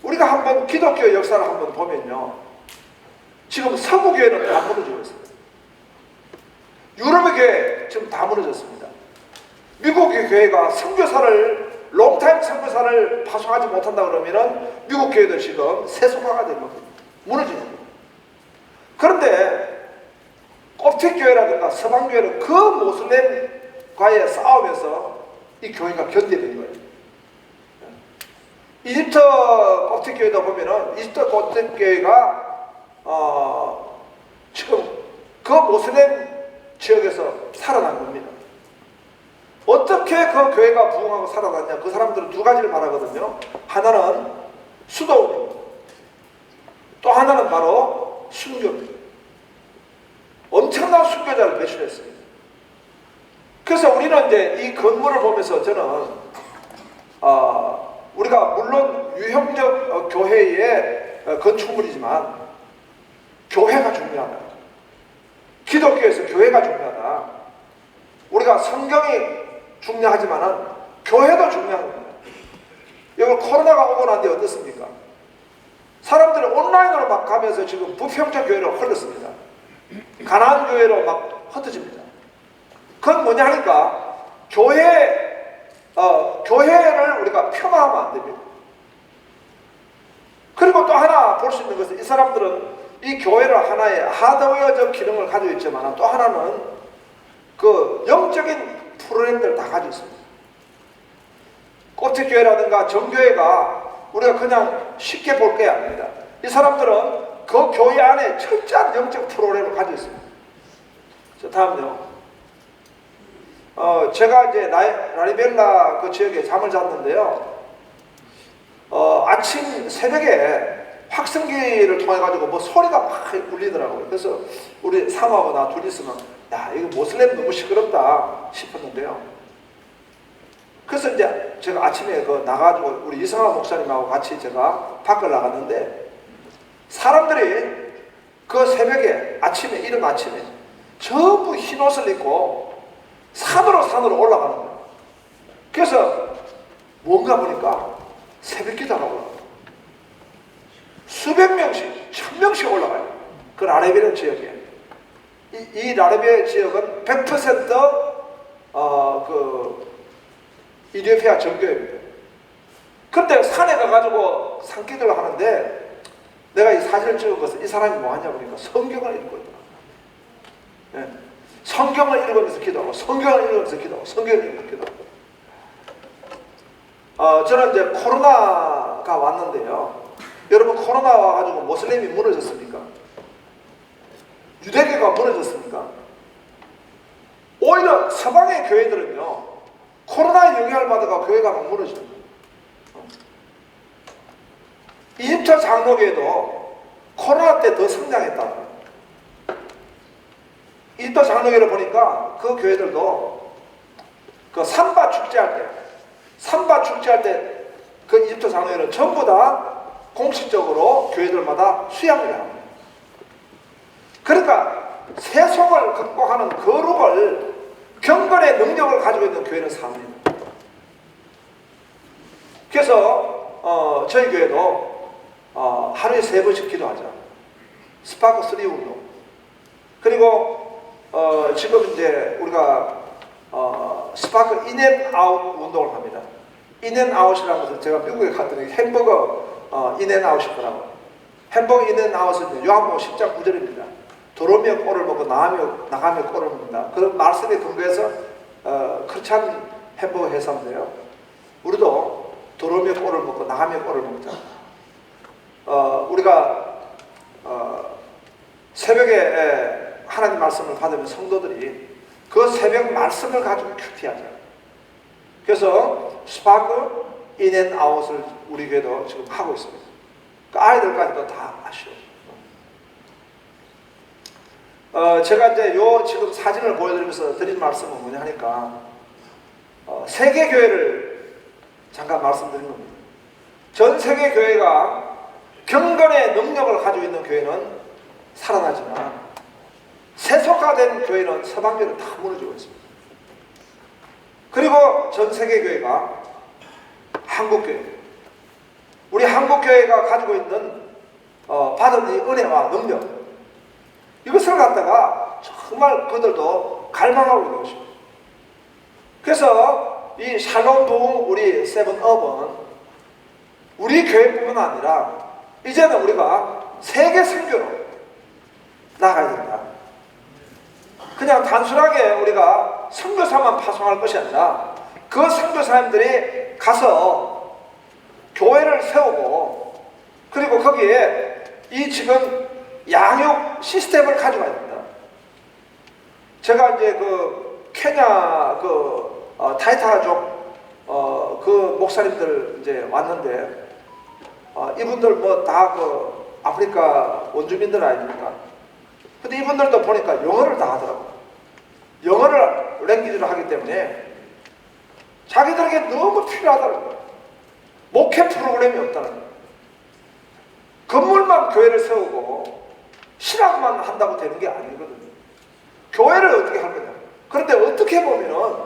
우리가 한번 기독교 역사를 한번 보면요. 지금 서구 교회는 다 무너지고 있습니다. 유럽의 교회 지금 다 무너졌습니다. 미국의 교회가 선교사를 롱타임 선교사를 파송하지 못한다 그러면은 미국 교회도 지금 세속화가 된 겁니다. 무너지는 겁니다. 그런데 껍틱 교회라든가 서방 교회는 그 모슬렘 과의 싸움에서 이 교회가 견디는 거예요. 이집트 koptik교회도 보면은 이집트 koptik교회가 지금 그 모슬렘 지역에서 살아난 겁니다. 어떻게 그 교회가 부흥하고 살아났냐? 그 사람들은 두 가지를 말하거든요. 하나는 수도원입니다. 또 하나는 바로 순교입니다. 엄청난 순교자를 배출했습니다. 그래서 우리는 이제 이 건물을 보면서 저는 우리가 물론 유형적 교회의 건축물이지만 교회가 중요하다. 기독교에서 교회가 중요하다. 우리가 성경이 중요하지만은 교회도 중요한 겁니다. 여기 코로나가 오고 난 뒤에 어떻습니까? 사람들이 온라인으로 막 가면서 지금 부평적 교회로 흘렀습니다. 가나안 교회로 막 흩어집니다. 그건 뭐냐 하니까 교회를 우리가 폄하하면 안 됩니다. 그리고 또 하나 볼 수 있는 것은 이 사람들은 이 교회를 하나의 하드웨어적 기능을 가지고 있지만 또 하나는 그 영적인 프로그램들을 다 가지고 있습니다. koptik교회라든가 정교회가 우리가 그냥 쉽게 볼 게 아닙니다. 이 사람들은 그 교회 안에 철저한 영적 프로그램을 가지고 있습니다. 자, 다음요. 제가 이제 라리벨라 그 지역에 잠을 잤는데요. 아침 새벽에 확성기를 통해 가지고 뭐 소리가 막 울리더라고요. 그래서 우리 사모하고 나 둘이 있으면 야, 이거 모슬렘 너무 시끄럽다 싶었는데요. 그래서 이제 제가 아침에 나가지고 우리 이성화 목사님하고 같이 제가 밖을 나갔는데 사람들이 그 새벽에 아침에 이른 아침에 전부 흰 옷을 입고 산으로 올라가는 거예요. 그래서 뭔가 보니까 새벽기도 하고 수백 명씩, 1000명씩 올라가요. 그 라레베 지역에. 이 라레베 지역은 100% 이디오피아 정교회입니다. 그런데 산에 가가지고 산기도를 하는데 내가 이 사진을 찍은 것은 이 사람이 뭐 하냐 보니까 성경을 읽고 있더라고요. 네. 성경을 읽으면서 기도하고 성경을 읽으면서 기도하고 성경을 읽으면서 기도하고 저는 이제 코로나가 왔는데요. 여러분 코로나 와가지고 모슬렘이 무너졌습니까? 유대교가 무너졌습니까? 오히려 서방의 교회들은요 코로나에 영향을 받아가 교회가 막 무너져요. 이집트 장로교회도 코로나 때 더 성장했다. 이집트 장로교회를 보니까 그 교회들도 그 삼바 축제할 때 그 이집트 장로교회는 전부 다 공식적으로 교회들마다 수양을 합니다. 그러니까 세속을 극복하는 거룩을 경건의 능력을 가지고 있는 교회는 사람입니다. 그래서 저희 교회도 하루에 3번씩 기도하자. 스파크 3 운동. 그리고 지금 이제 우리가 스파크 인앤아웃 운동을 합니다. 인앤아웃이라는 것은 제가 미국에 갔더니 햄버거 인앤아웃이더라고요. 햄버거 인앤아웃은 요한복음 10장 9절입니다. 들어오면 꼴을 먹고 나가면 꼴을 먹는다. 그런 말씀에 근거해서 크리스찬 햄버거 회사인데요. 우리도 들어오면 꼴을 먹고 나가면 꼴을 먹자. 우리가 새벽에 하나님 말씀을 받으면 성도들이 그 새벽 말씀을 가지고 큐티하자. 그래서 스파크 인앤아웃을 우리 교회도 지금 하고 있습니다. 그 아이들까지도 다 아시오. 제가 이제 지금 사진을 보여드리면서 드린 말씀은 뭐냐 하니까 세계 교회를 잠깐 말씀드린 겁니다. 전 세계 교회가 경건의 능력을 가지고 있는 교회는 살아나지만 세속화된 교회는 서방교회는 다 무너지고 있습니다. 그리고 전 세계 교회가 한국교회, 우리 한국교회가 가지고 있는 받은 이 은혜와 능력, 이것을 갖다가 정말 그들도 갈망하고 있는 것입니다. 그래서 이 샬롬 부흥 우리 세븐업은 우리 교회뿐만 아니라 이제는 우리가 세계 선교로 나가야 된다. 그냥 단순하게 우리가 우리가 선교사만 파송할 것이 아니라 그 선교사님들이 가서 교회를 세우고 그리고 거기에 이 지금 양육 시스템을 가져가야 됩니다. 제가 이제 그 케냐 타이타족 그 목사님들 이제 왔는데 이분들 뭐 다 그 아프리카 원주민들 아닙니까? 근데 이분들도 보니까 영어를 다 하더라고요. 영어를 랭귀지로 하기 때문에 자기들에게 너무 필요하다는 거예요. 목회 프로그램이 없다는 거예요. 건물만 교회를 세우고 신학만 한다고 되는 게 아니거든요. 교회를 어떻게 할 거냐. 그런데 어떻게 보면은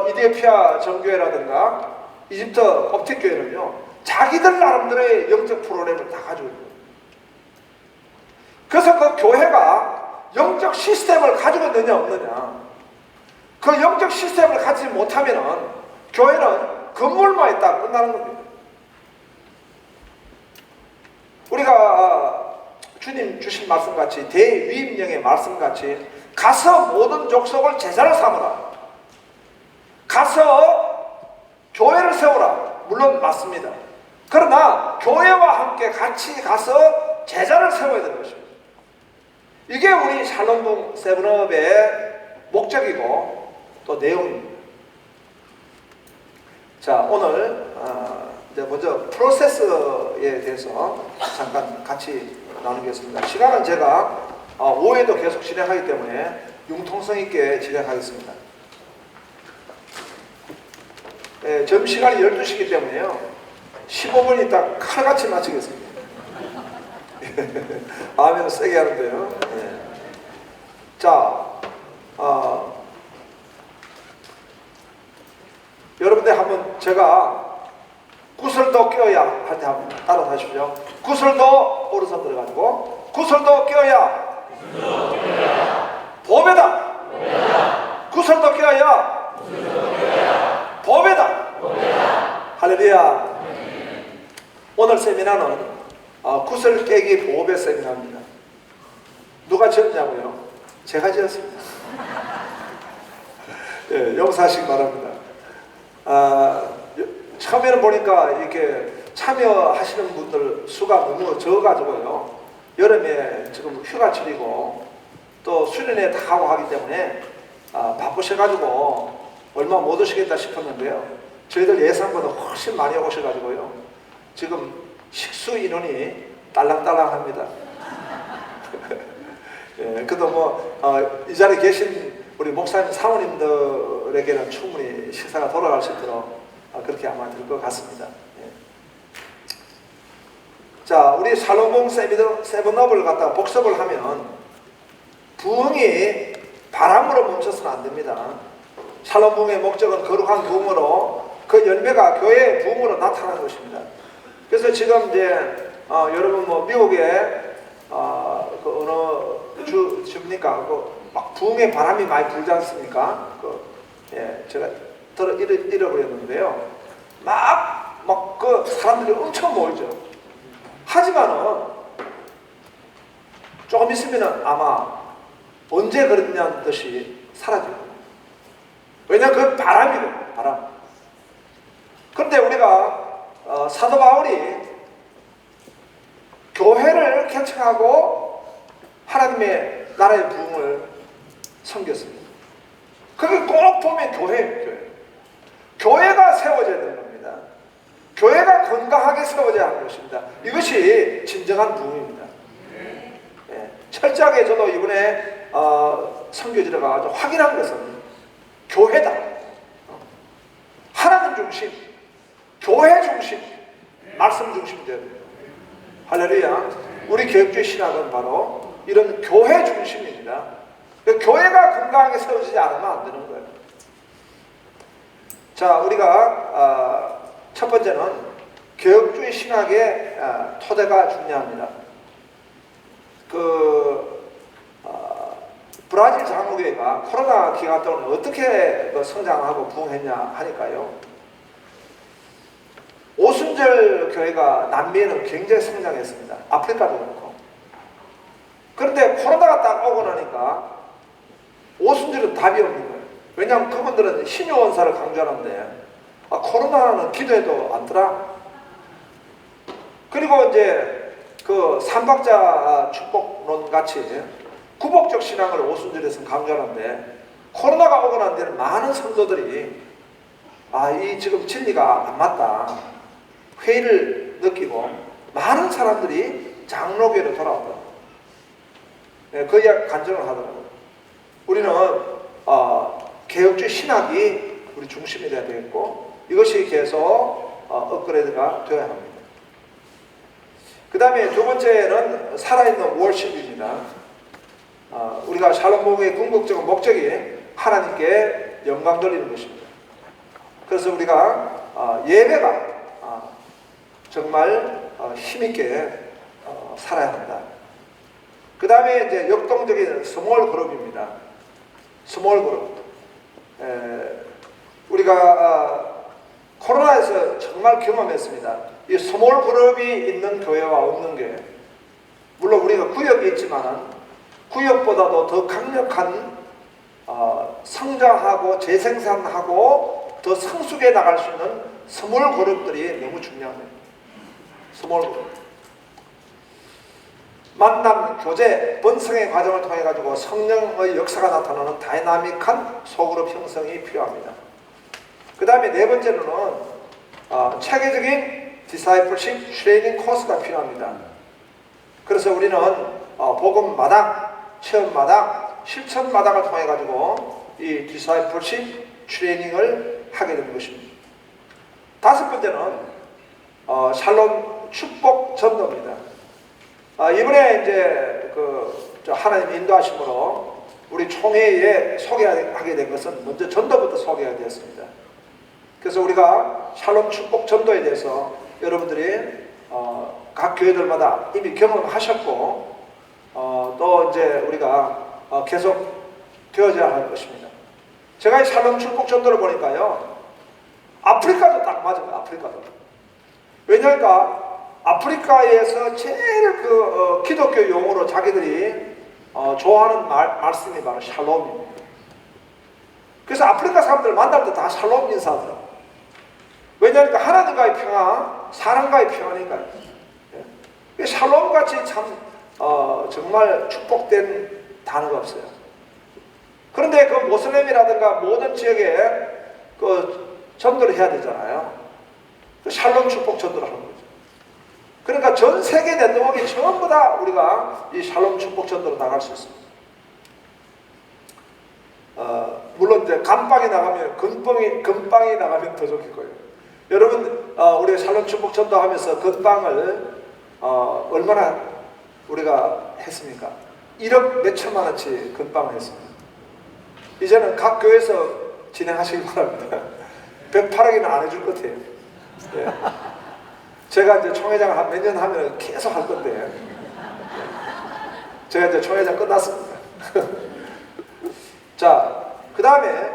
이디오피아 정교회라든가 이집트 옵틱 교회는요, 자기들 나름대로의 영적 프로그램을 다 가지고 있는 거예요. 그래서 그 교회가 영적 시스템을 가지고 있느냐 없느냐, 그 영적 시스템을 가지지 못하면은 교회는 건물만 있다 끝나는 겁니다. 우리가 주님 주신 말씀같이 대위임령의 말씀같이 가서 모든 족속을 제자로 삼으라, 가서 교회를 세우라, 물론 맞습니다. 그러나 교회와 함께 같이 가서 제자를 세워야 되는 것입니다. 이게 우리 샬롬봉 세븐업의 목적이고 또 내용입니다. 자, 오늘 이제 먼저 프로세스에 대해서 잠깐 같이 나누겠습니다. 시간은 제가 5회도 계속 진행하기 때문에 융통성 있게 진행하겠습니다. 점심시간이 12시이기 때문에요, 15분 있다 칼같이 마치겠습니다. 아멘 세게 하는데요. 네. 자, 여러분들 한번 제가 구슬도 껴야 할 때 한번 따라 하십시오. 구슬도 오른손 들어가지고 구슬도 껴야 보배다. 구슬도 껴야 보배다. 할렐루야. 오늘 세미나는 구슬 깨기 보배 세미나입니다. 누가 지었냐고요? 제가 지었습니다. 예, 용서하시기 바랍니다. 처음에는 보니까 이렇게 참여하시는 분들 수가 너무 적어가지고요, 여름에 지금 휴가철이고 또 수련회 다 하고 하기 때문에 바쁘셔가지고 얼마 못 오시겠다 싶었는데요, 저희들 예상보다 훨씬 많이 오셔가지고요, 지금 식수 인원이 딸랑딸랑합니다. 예, 그래도 이 자리에 계신 우리 목사님 사모님들에게는 충분히 식사가 돌아갈 수 있도록 그렇게 아마 될 것 같습니다. 예. 자, 우리 샬롬봉 세븐업을 갖다가 복습을 하면 부흥이 바람으로 멈춰서는 안 됩니다. 샬롬봉의 목적은 거룩한 부흥으로 그 열매가 교회의 부흥으로 나타나는 것입니다. 그래서 지금 이제 여러분 뭐 미국에 그 어느 주입니까? 막 부흥의 바람이 많이 불지 않습니까? 예, 제가 잃어버렸는데요. 막 그 사람들이 엄청 모이죠. 하지만은 조금 있으면은 아마 언제 그랬냐는 듯이 사라져요. 왜냐하면 그 바람이거든요, 바람. 그런데 우리가 사도 바울이 교회를 개척하고 하나님의 나라의 부흥을 섬겼습니다. 그게 꼭 보면 교회예요. 교회가 세워져야 되는 겁니다. 교회가 건강하게 세워져야 하는 것입니다. 이것이 진정한 부흥입니다. 예, 철저하게 저도 이번에 선교지를 가서 확인한 것은 교회다. 하나님 중심, 교회 중심, 말씀 중심이 되어야 돼요. 할렐루야. 우리 교육주의 신학은 바로 이런 교회 중심입니다. 교회가 건강하게 세워지지 않으면 안 되는 거예요. 자, 우리가 첫 번째는 교육주의 신학의 토대가 중요합니다. 브라질 장로교회가 코로나 기간 동안 어떻게 성장하고 부흥했냐 하니까요, 오순절 교회가 남미에는 굉장히 성장했습니다. 아프리카도 그렇고. 그런데 코로나가 딱 오고 나니까 오순절은 답이 없는 거예요. 왜냐하면 그분들은 신유원사를 강조하는데 코로나는 기도해도 안 더라. 그리고 이제 그 삼박자 축복론 같이 구복적 신앙을 오순절에서 강조하는데 코로나가 오고 난 데는 많은 성도들이 이 지금 진리가 안 맞다 회의를 느끼고 많은 사람들이 장로교로 돌아왔다. 그 이야기 간증을 하더라고요. 우리는 개혁주의 신학이 우리 중심이 돼야 되겠고 이것이 계속 업그레이드가 되어야 합니다. 그 다음에 두 번째는 살아있는 월십입니다. 우리가 샬롬복음의 궁극적인 목적이 하나님께 영광 돌리는 것입니다. 그래서 우리가 예배가 정말 힘있게 살아야 한다. 그 다음에 이제 역동적인 스몰 그룹입니다. 스몰 그룹. 우리가 코로나에서 정말 경험했습니다. 이 스몰 그룹이 있는 교회와 없는 교회. 물론 우리가 구역이 있지만 구역보다도 더 강력한 성장하고 재생산하고 더 성숙해 나갈 수 있는 스몰 그룹들이 너무 중요합니다. 스몰 그룹. 만남, 교제, 번성의 과정을 통해 가지고 성령의 역사가 나타나는 다이나믹한 소그룹 형성이 필요합니다. 그 다음에 네 번째로는 체계적인 디사이플십 트레이닝 코스가 필요합니다. 그래서 우리는 복음 마당, 체험 마당, 실천 마당을 통해 가지고 이 디사이플십 트레이닝을 하게 되는 것입니다. 다섯 번째는 샬롬 축복 전도입니다. 이번에 이제 하나님 인도하심으로 우리 총회에 소개하게 된 것은 먼저 전도부터 소개가 되었습니다. 그래서 우리가 샬롬 축복 전도에 대해서 여러분들이 각 교회들마다 이미 경험하셨고 또 이제 우리가 계속 되어져야 할 것입니다. 제가 이 샬롬 축복 전도를 보니까요, 아프리카도 딱 맞아요. 아프리카도. 왜냐니까 아프리카에서 제일 기독교 용어로 자기들이 좋아하는 말씀이 바로 샬롬입니다. 그래서 아프리카 사람들 만날 때 다 샬롬 인사하더라고요. 왜냐하니까 하나님과의 평안, 사람과의 평안인가요? 샬롬같이 참 정말 축복된 단어가 없어요. 그런데 그 모슬렘이라든가 모든 지역에 전도를 해야 되잖아요. 샬롬 축복 전도를 하는 거죠. 그러니까 전 세계 네트워크가 전부 다 우리가 이 샬롬 축복 전도로 나갈 수 있습니다. 물론 이제 감방이 나가면 금방이 나가면 더 좋을 거예요. 여러분 우리가 샬롬 축복 전도하면서 금방을 얼마나 우리가 했습니까? 1억 몇천만 원치 금방을 했습니다. 이제는 각 교회에서 진행하시기 바랍니다. 108억이나 안 해줄 것 같아요. 예. 제가 이제 총회장을 한 몇 년 하면 계속 할 건데, 제가 이제 총회장 끝났습니다. 자, 그 다음에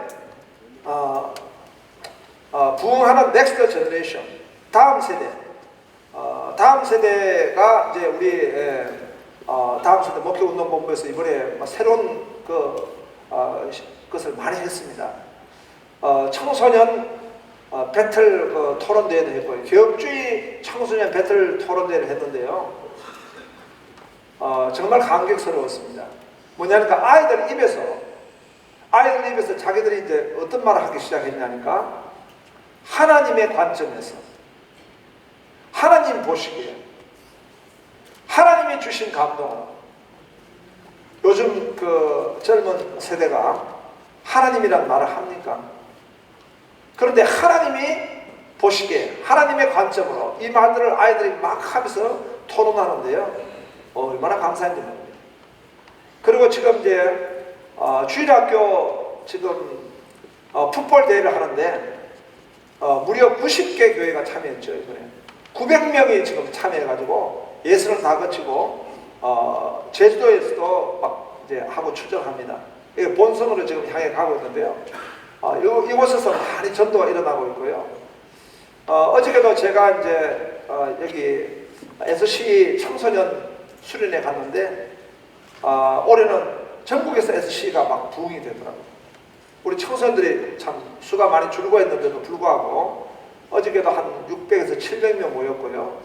부흥하는 넥스트 제너레이션, 다음 세대. 다음 세대가 이제 우리 다음 세대 목회운동본부에서 이번에 새로운 것을 많이 했습니다. 청소년 배틀 토론대회도 했고요. 개혁주의 청소년 배틀 토론대회를 했는데요. 정말 감격스러웠습니다. 뭐냐니까 아이들 입에서 자기들이 이제 어떤 말을 하기 시작했냐니까 하나님의 관점에서 하나님 보시기에 하나님이 주신 감동. 요즘 젊은 세대가 하나님이란 말을 합니까? 그런데 하나님이 보시기에 하나님의 관점으로 이 말들을 아이들이 막 하면서 토론하는데요. 얼마나 감사한지 모릅니다. 그리고 지금 이제 주일학교 지금 풋볼 대회를 하는데 무려 90개 교회가 참여했죠. 이번에 900명이 지금 참여해가지고 예선을 다 거치고 제주도에서도 막 이제 하고 출전합니다. 본선으로 지금 향해 가고 있는데요. 이곳에서 많이 전도가 일어나고 있고요. 어저께도 제가 이제 여기 SC 청소년 수련회 갔는데 올해는 전국에서 SC가 막 부흥이 되더라고요. 우리 청소년들이 참 수가 많이 줄고 있는데도 불구하고 어저께도 한 600에서 700명 모였고요.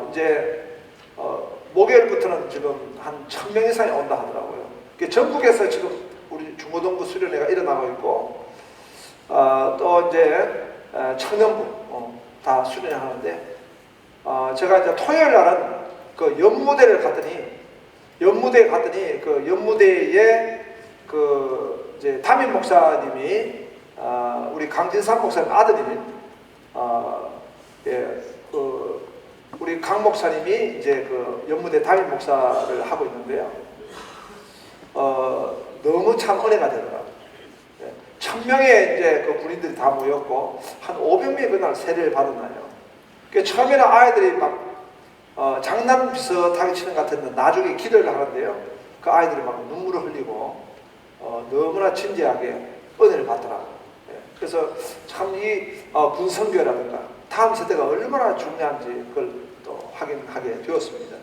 이제 목요일부터는 지금 한 1000명 이상이 온다 하더라고요. 전국에서 지금 우리 중고등부 수련회가 일어나고 있고 또 이제 청년부 다 수련회 하는데 제가 이제 토요일 날은 그 연무대를 갔더니 그 연무대에 그 이제 담임 목사님이 우리 강진삼 목사님 아드님 우리 강 목사님이 이제 그 연무대 담임 목사를 하고 있는데요. 너무 참 은혜가 되더라고요. 1000명의 이제 그 군인들이 다 모였고 한 500명이 그날 세례를 받았나요. 처음에는 아이들이 막 장난 비슷하게 치는 것 같았는데 나중에 기도를 하는데요. 그 아이들이 막 눈물을 흘리고 너무나 진지하게 은혜를 받더라고요. 그래서 참 이 군선교라든가 다음 세대가 얼마나 중요한지 그걸 또 확인하게 되었습니다.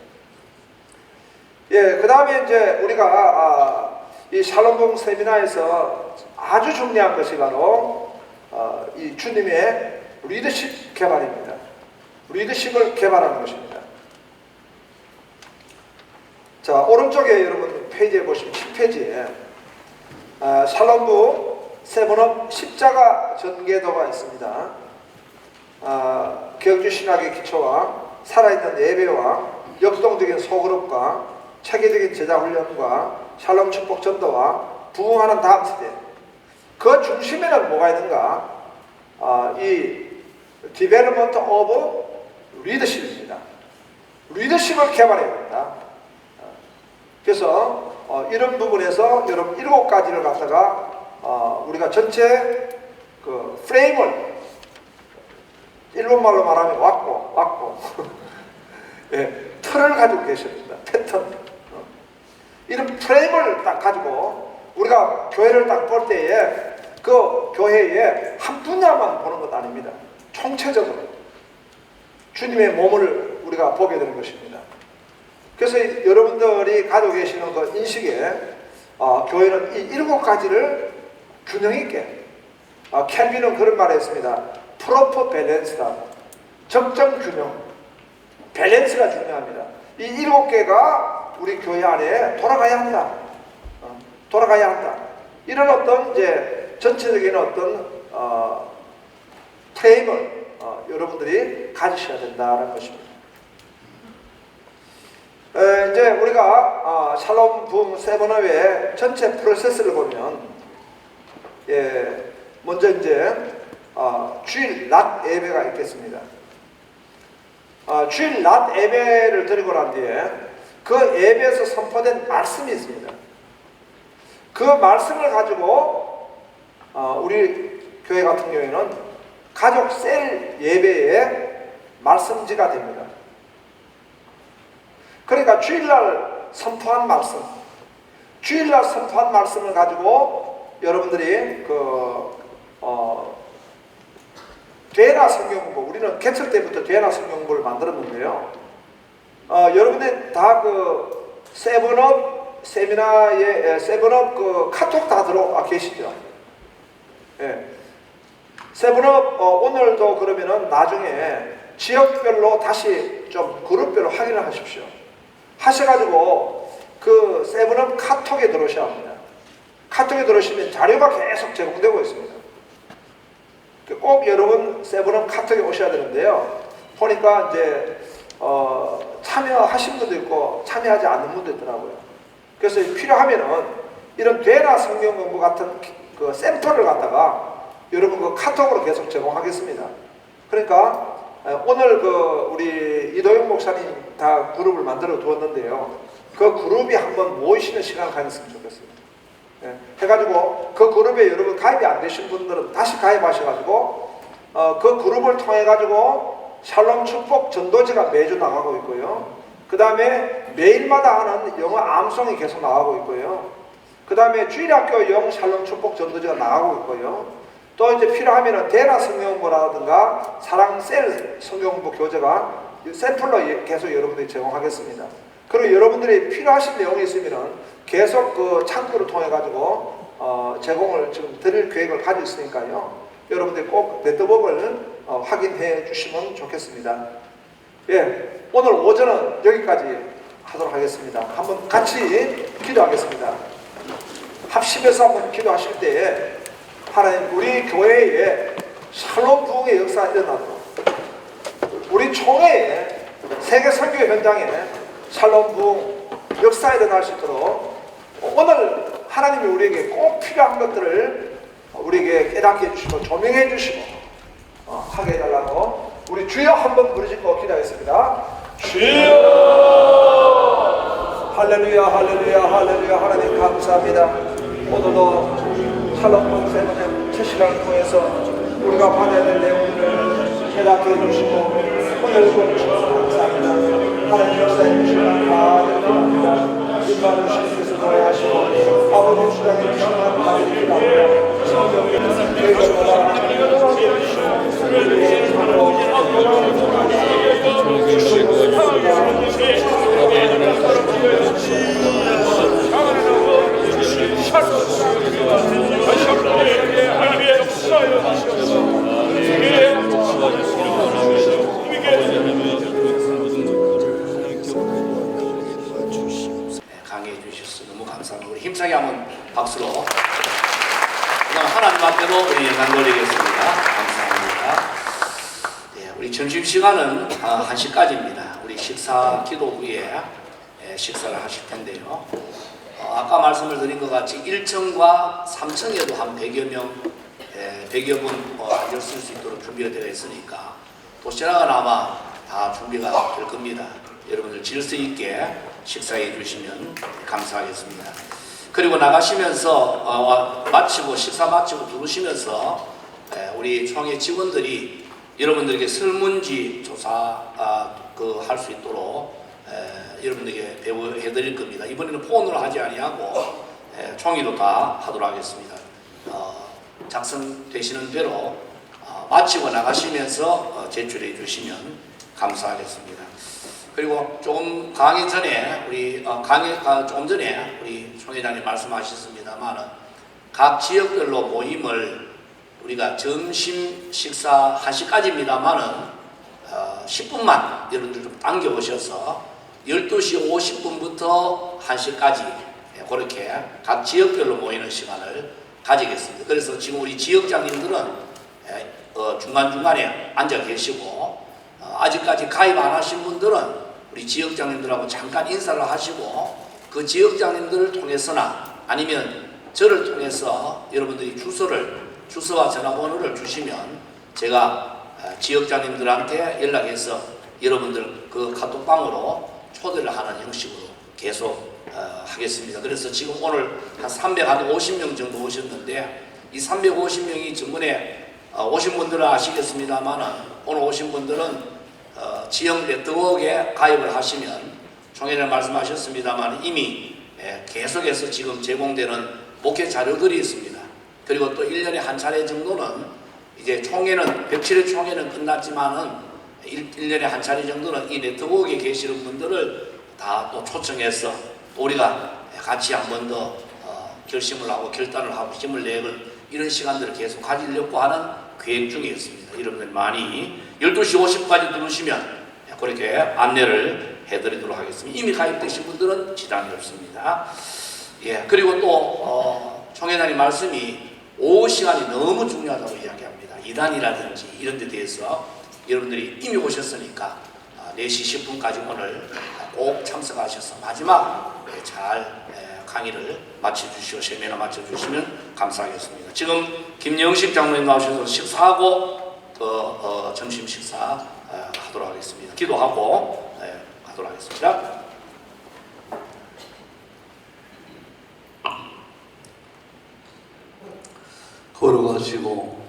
그 다음에 이제 우리가 이 샬롬봉 세미나에서 아주 중요한 것이 바로 이 주님의 리더십 개발입니다. 리더십을 개발하는 것입니다. 자, 오른쪽에 여러분 페이지에 보시면 7페이지에 샬롬부 세븐업 십자가 전개도가 있습니다. 기억주 신학의 기초와 살아있는 예배와 역동적인 소그룹과 체계적인 제자 훈련과 샬롬 축복 전도와 부흥하는 다음 세대. 그 중심에는 뭐가 있는가? 이 디벨롭먼트 오브 리더십입니다. 리더십을 개발해야 된다. 그래서 이런 부분에서 여러분 7가지를 갖다가 우리가 전체 그 프레임을 일본말로 말하면 왔고 예, 틀을 가지고 계십니다. 패턴. 이런 프레임을 딱 가지고 우리가 교회를 딱 볼 때에 그 교회의 한 분야만 보는 것 아닙니다. 총체적으로 주님의 몸을 우리가 보게 되는 것입니다. 그래서 여러분들이 가지고 계시는 그 인식에 교회는 이 7가지를 균형 있게 켈빈은 그런 말을 했습니다. 프로퍼 밸런스다. 적정 균형. 밸런스가 중요합니다. 이 7개가 우리 교회 안에 돌아가야 한다. 돌아가야 한다. 이런 어떤 이제 전체적인 어떤 프레임을 여러분들이 가지셔야 된다는 것입니다. 이제 우리가 샬롬 붐 세븐업의 전체 프로세스를 보면 먼저 이제 주일 낮 예배가 있겠습니다. 주일 낮 예배를 드리고 난 뒤에 그 예배에서 선포된 말씀이 있습니다. 그 말씀을 가지고 우리 교회 같은 경우에는 가족 셀 예배의 말씀지가 됩니다. 그러니까 주일날 선포한 말씀, 주일날 선포한 말씀을 가지고 여러분들이 되나 성경공부, 우리는 개척 때부터 되나 성경공부를 만들었는데요. 여러분들 다 그 세븐업 세미나에 세븐업 그 카톡 다 들어와 계시죠? 예. 세븐업 오늘도 그러면은 나중에 지역별로 다시 좀 그룹별로 확인을 하십시오. 하셔가지고 그 세븐업 카톡에 들어오셔야 합니다. 카톡에 들어오시면 자료가 계속 제공되고 있습니다. 꼭 여러분 세븐업 카톡에 오셔야 되는데요. 보니까 이제 참여하신 분도 있고 참여하지 않는 분도 있더라고요. 그래서 필요하면은 이런 되나 성경 공부 같은 그 샘플을 갖다가 여러분 그 카톡으로 계속 제공하겠습니다. 그러니까 오늘 그 우리 이도영 목사님 다 그룹을 만들어 두었는데요. 그 그룹이 한번 모이시는 시간을 가졌으면 좋겠습니다. 해가지고 그 그룹에 여러분 가입이 안 되신 분들은 다시 가입하셔가지고 그 그룹을 통해 가지고 샬롬 축복 전도지가 매주 나가고 있고요. 그 다음에 매일마다 하는 영어 암송이 계속 나가고 있고요. 그 다음에 주일학교 영 샬롬 축복 전도지가 나가고 있고요. 또 이제 필요하면은 대나 성경공부라든가 사랑셀 성경공부 교재가 샘플로 계속 여러분들이 제공하겠습니다. 그리고 여러분들이 필요하신 내용이 있으면은 계속 그 창구를 통해 가지고 제공을 지금 드릴 계획을 가지고 있으니까요. 여러분들이 꼭 네트워크를 확인해 주시면 좋겠습니다. 예, 오늘 오전은 여기까지 하도록 하겠습니다. 한번 같이 기도하겠습니다. 합심해서 한번 기도하실 때에 하나님 우리 교회에 샬롬 부흥의 역사가 일어나도록, 우리 총회에 세계 선교 현장에 샬롬 부흥 역사가 일어날 수 있도록 오늘 하나님이 우리에게 꼭 필요한 것들을 우리에게 깨닫게 해주시고 조명해 주시고 하게 해달라고 우리 주여 한번 부르짖고 기도하겠습니다. 주여 할렐루야 할렐루야 할렐루야. 하나님 감사합니다. 오늘도 샬롬 세븐의 첫 시간을 통해서 우리가 받아야 될 내용들을 깨닫게 해주시고 오늘 보내주셔서 감사합니다. 하나님 역사해 주시면 다 드립니다. 인마를 주님께서 노래하시고 아버지 주장해 주시면 다 드립니다. 성경에는 교회들마다 강의해 주셔서 너무 감사합니다. 우리 힘차게 한번 박수로 하나님 앞에도 우리 영광 돌리겠습니다. 감사합니다. 네, 우리 점심시간은 1시까지입니다. 우리 식사 기도 후에 식사를 하실 텐데요. 아까 말씀을 드린 것 같이 1층과 3층에도 한 100여 명, 100여 분 앉을 수 있도록 준비가 되어 있으니까 도시락은 아마 다 준비가 될 겁니다. 여러분들 질서 있게 식사해 주시면 감사하겠습니다. 그리고 나가시면서 마치고 식사 마치고 들어오시면서 우리 총회 직원들이 여러분들에게 설문지 조사 할 수 있도록 여러분들에게 배우해 드릴 겁니다. 이번에는 폰으로 하지 아니하고 총회로 다 하도록 하겠습니다. 작성되시는 대로 마치고 나가시면서 제출해 주시면 감사하겠습니다. 그리고 조금 강의 전에 조금 전에 우리 총회장님 말씀하셨습니다만은 각 지역별로 모임을 우리가 점심 식사 1시까지입니다만은 10분만 여러분들 좀 당겨 오셔서 12시 50분부터 1시까지 그렇게 각 지역별로 모이는 시간을 가지겠습니다. 그래서 지금 우리 지역장님들은 중간중간에 앉아 계시고 아직까지 가입 안 하신 분들은 우리 지역장님들하고 잠깐 인사를 하시고 그 지역장님들을 통해서나 아니면 저를 통해서 여러분들이 주소와 전화번호를 주시면 제가 지역장님들한테 연락해서 여러분들 그 카톡방으로 초대를 하는 형식으로 계속 하겠습니다. 그래서 지금 오늘 한 350명 정도 오셨는데 이 350명이 전번에 오신 분들은 아시겠습니다만은 오늘 오신 분들은 지역 네트워크에 가입을 하시면 총회장 말씀하셨습니다만 이미 계속해서 지금 제공되는 목회 자료들이 있습니다. 그리고 또 1년에 한 차례 정도는 이제 총회는 107회 총회는 끝났지만은 1년에 한 차례 정도는 이 네트워크에 계시는 분들을 다 또 초청해서 우리가 같이 한 번 더 결심을 하고 결단을 하고 힘을 내는 이런 시간들을 계속 가지려고 하는 계획 중에 있습니다. 여러분들 많이 12시 50분까지 들어오시면 그렇게 안내를 해드리도록 하겠습니다. 이미 가입되신 분들은 지장이 없습니다. 예, 그리고 또 총회장님 말씀이 오후 시간이 너무 중요하다고 이야기합니다. 이단이라든지 이런 데 대해서 여러분들이 이미 오셨으니까 4시 10분까지 오늘 꼭 참석하셔서 마지막 잘 강의를 마쳐주시고 세미나 마쳐주시면 감사하겠습니다. 지금 김영식 장로님 나오셔서 식사하고 점심 식사 하도록 하겠습니다. 기도하고 하도록 하겠습니다. 걸어가시고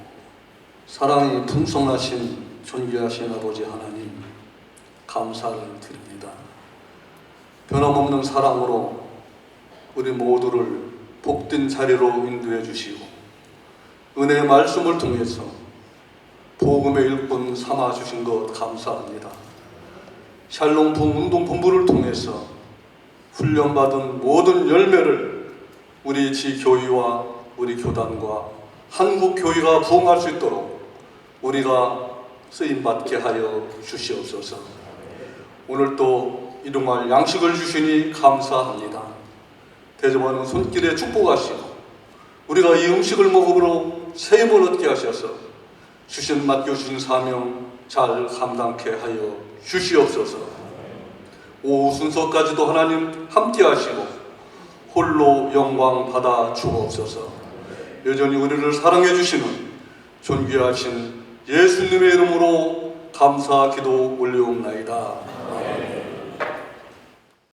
사랑이 풍성하신 존귀하신 아버지 하나님 감사를 드립니다. 변함없는 사랑으로 우리 모두를 복된 자리로 인도해 주시고 은혜의 말씀을 통해서 복음의 일꾼 삼아 주신 것 감사합니다. 샬롬 운동본부를 통해서 훈련받은 모든 열매를 우리 지교회와 우리 교단과 한국 교회가 부흥할 수 있도록 우리가 쓰임받게 하여 주시옵소서. 오늘 또 일용할 양식을 주시니 감사합니다. 대접하는 손길에 축복하시고 우리가 이 음식을 먹음으로 새 힘을 얻게 하셔서 맡겨주신 사명 잘 감당케 하여 주시옵소서. 오후 순서까지도 하나님 함께 하시고 홀로 영광 받아 주옵소서. 여전히 우리를 사랑해 주시는 존귀하신 예수님의 이름으로 감사 기도 올려옵나이다.